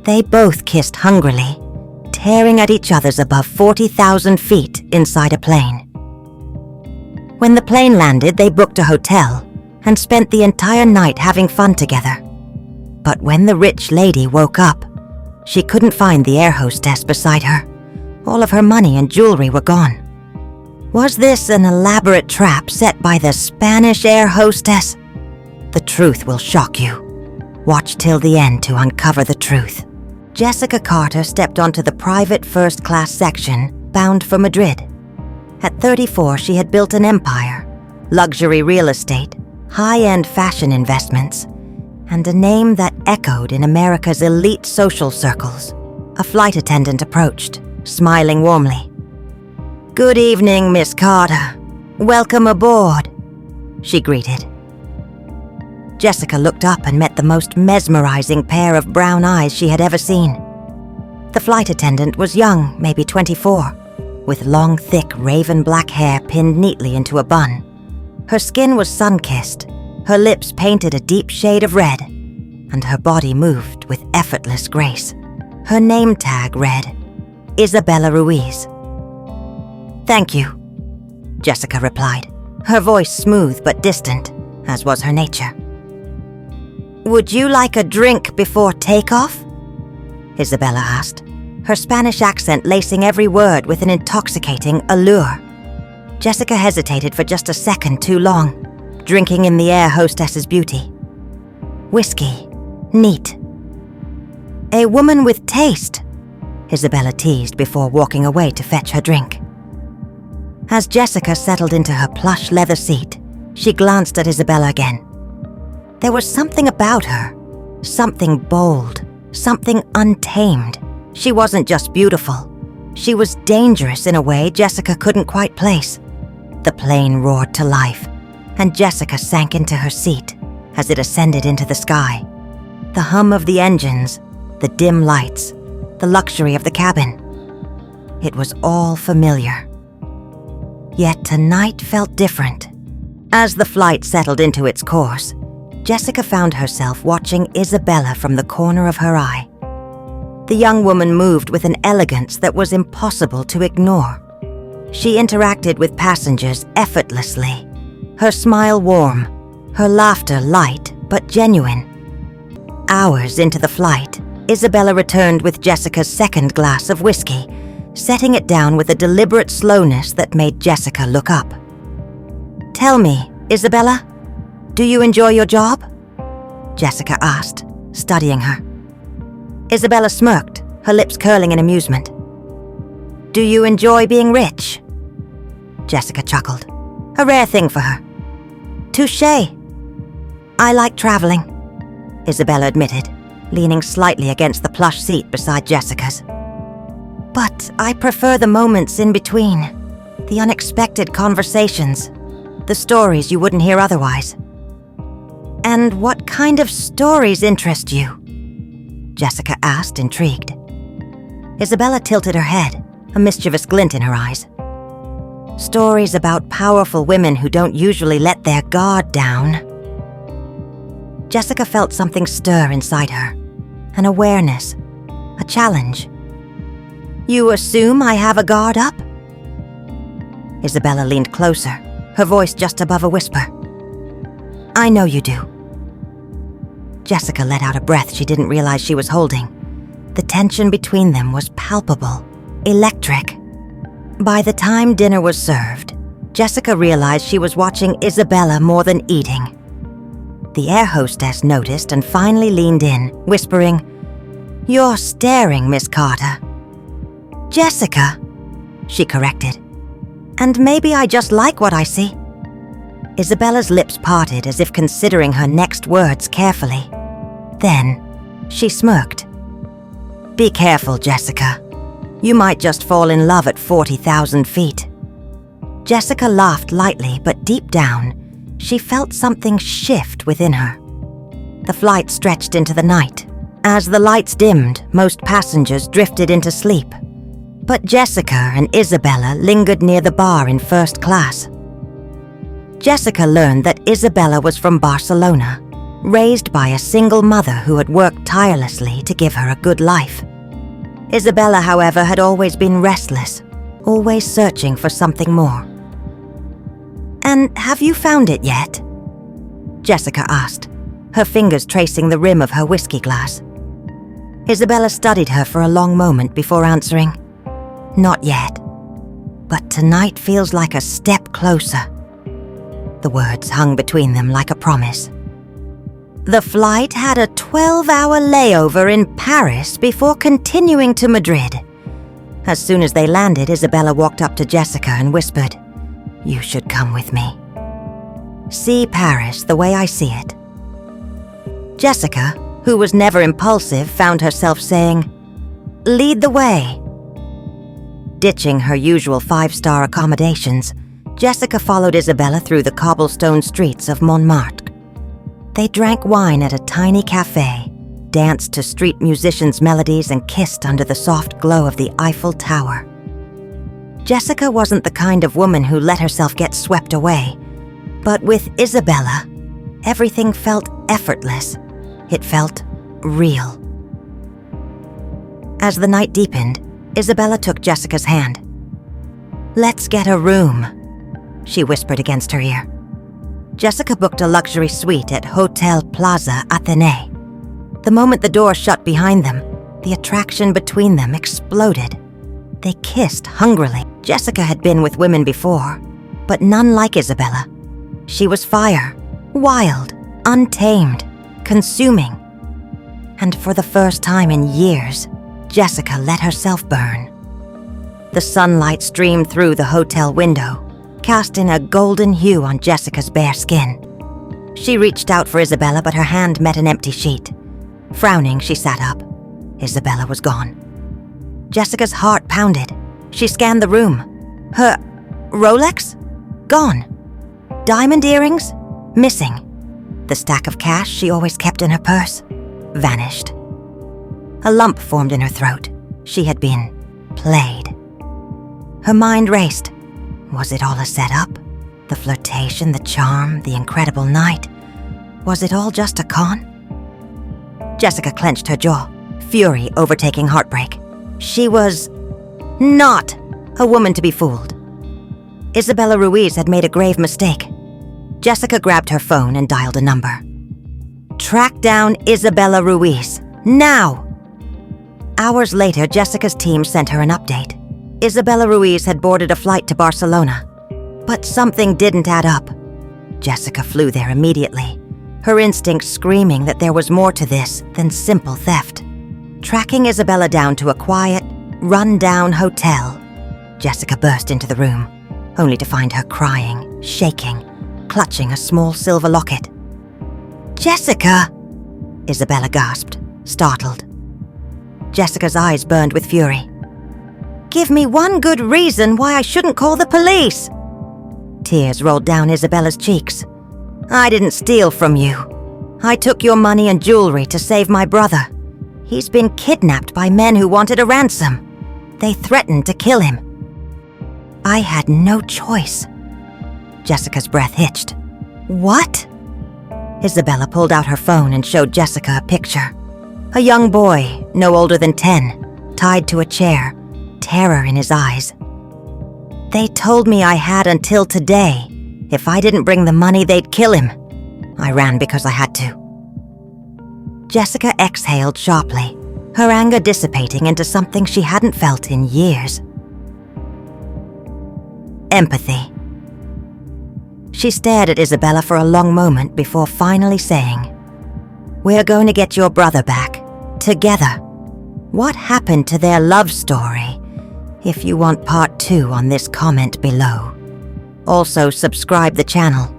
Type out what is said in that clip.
They both kissed hungrily, tearing at each other's above 40,000 feet inside a plane. When the plane landed, they booked a hotel and spent the entire night having fun together. But when the rich lady woke up, she couldn't find the air hostess beside her. All of her money and jewelry were gone. Was this an elaborate trap set by the Spanish air hostess? The truth will shock you. Watch till the end to uncover the truth. Jessica Carter stepped onto the private first-class section bound for Madrid. At 34, she had built an empire, luxury real estate, high-end fashion investments, and a name that echoed in America's elite social circles. A flight attendant approached, smiling warmly. "Good evening, Miss Carter. Welcome aboard," she greeted. Jessica looked up and met the most mesmerizing pair of brown eyes she had ever seen. The flight attendant was young, maybe 24, with long, thick, raven black hair pinned neatly into a bun. Her skin was sun-kissed, her lips painted a deep shade of red, and her body moved with effortless grace. Her name tag read, Isabella Ruiz. "Thank you," Jessica replied, her voice smooth but distant, as was her nature. "Would you like a drink before takeoff?" Isabella asked, her Spanish accent lacing every word with an intoxicating allure. Jessica hesitated for just a second too long, drinking in the air hostess's beauty. Whiskey, neat. "A woman with taste," Isabella teased before walking away to fetch her drink. As Jessica settled into her plush leather seat, she glanced at Isabella again. There was something about her, something bold, something untamed. She wasn't just beautiful. She was dangerous in a way Jessica couldn't quite place. The plane roared to life, and Jessica sank into her seat as it ascended into the sky. The hum of the engines, the dim lights, the luxury of the cabin. It was all familiar. Yet tonight felt different. As the flight settled into its course, Jessica found herself watching Isabella from the corner of her eye. The young woman moved with an elegance that was impossible to ignore. She interacted with passengers effortlessly, her smile warm, her laughter light but genuine. Hours into the flight, Isabella returned with Jessica's second glass of whiskey, setting it down with a deliberate slowness that made Jessica look up. "Tell me, Isabella, do you enjoy your job?" Jessica asked, studying her. Isabella smirked, her lips curling in amusement. "Do you enjoy being rich?" Jessica chuckled, a rare thing for her. "Touché. I like traveling," Isabella admitted, leaning slightly against the plush seat beside Jessica's. "But I prefer the moments in between, the unexpected conversations, the stories you wouldn't hear otherwise." "And what kind of stories interest you?" Jessica asked, intrigued. Isabella tilted her head, a mischievous glint in her eyes. "Stories about powerful women who don't usually let their guard down." Jessica felt something stir inside her, an awareness, a challenge. "You assume I have a guard up?" Isabella leaned closer, her voice just above a whisper. "I know you do." Jessica let out a breath she didn't realize she was holding. The tension between them was palpable, electric. By the time dinner was served, Jessica realized she was watching Isabella more than eating. The air hostess noticed and finally leaned in, whispering, "You're staring, Miss Carter." "Jessica," she corrected. "And maybe I just like what I see." Isabella's lips parted as if considering her next words carefully. Then, she smirked. "Be careful, Jessica. You might just fall in love at 40,000 feet." Jessica laughed lightly, but deep down, she felt something shift within her. The flight stretched into the night. As the lights dimmed, most passengers drifted into sleep. But Jessica and Isabella lingered near the bar in first class. Jessica learned that Isabella was from Barcelona, raised by a single mother who had worked tirelessly to give her a good life. Isabella, however, had always been restless, always searching for something more. "And have you found it yet?" Jessica asked, her fingers tracing the rim of her whiskey glass. Isabella studied her for a long moment before answering, "Not yet, but tonight feels like a step closer." The words hung between them like a promise. The flight had a 12-hour layover in Paris before continuing to Madrid. As soon as they landed, Isabella walked up to Jessica and whispered, "You should come with me. See Paris the way I see it." Jessica, who was never impulsive, found herself saying, "Lead the way." Ditching her usual 5-star accommodations, Jessica followed Isabella through the cobblestone streets of Montmartre. They drank wine at a tiny cafe, danced to street musicians' melodies, and kissed under the soft glow of the Eiffel Tower. Jessica wasn't the kind of woman who let herself get swept away, but with Isabella, everything felt effortless. It felt real. As the night deepened, Isabella took Jessica's hand. "Let's get a room," she whispered against her ear. Jessica booked a luxury suite at Hotel Plaza Athénée. The moment the door shut behind them, the attraction between them exploded. They kissed hungrily. Jessica had been with women before, but none like Isabella. She was fire, wild, untamed, consuming. And for the first time in years, Jessica let herself burn. The sunlight streamed through the hotel window, casting a golden hue on Jessica's bare skin. She reached out for Isabella, but her hand met an empty sheet. Frowning, she sat up. Isabella was gone. Jessica's heart pounded. She scanned the room. Her Rolex? Gone. Diamond earrings? Missing. The stack of cash she always kept in her purse? Vanished. A lump formed in her throat. She had been played. Her mind raced. Was it all a setup? The flirtation, the charm, the incredible night? Was it all just a con? Jessica clenched her jaw, fury overtaking heartbreak. She was not a woman to be fooled. Isabella Ruiz had made a grave mistake. Jessica grabbed her phone and dialed a number. "Track down Isabella Ruiz, now!" Hours later, Jessica's team sent her an update. Isabella Ruiz had boarded a flight to Barcelona. But something didn't add up. Jessica flew there immediately, her instincts screaming that there was more to this than simple theft. Tracking Isabella down to a quiet, run-down hotel, Jessica burst into the room, only to find her crying, shaking, clutching a small silver locket. "Jessica!" Isabella gasped, startled. Jessica's eyes burned with fury. "Give me one good reason why I shouldn't call the police!" Tears rolled down Isabella's cheeks. "I didn't steal from you. I took your money and jewelry to save my brother. He's been kidnapped by men who wanted a ransom. They threatened to kill him. I had no choice." Jessica's breath hitched. "What?" Isabella pulled out her phone and showed Jessica a picture. A young boy, no older than 10, tied to a chair, terror in his eyes. "They told me I had until today. If I didn't bring the money, they'd kill him. I ran because I had to." Jessica exhaled sharply, her anger dissipating into something she hadn't felt in years. Empathy. She stared at Isabella for a long moment before finally saying, "We're going to get your brother back, together. What happened to their love story? If you want part 2 on this, comment below. Also, subscribe the channel.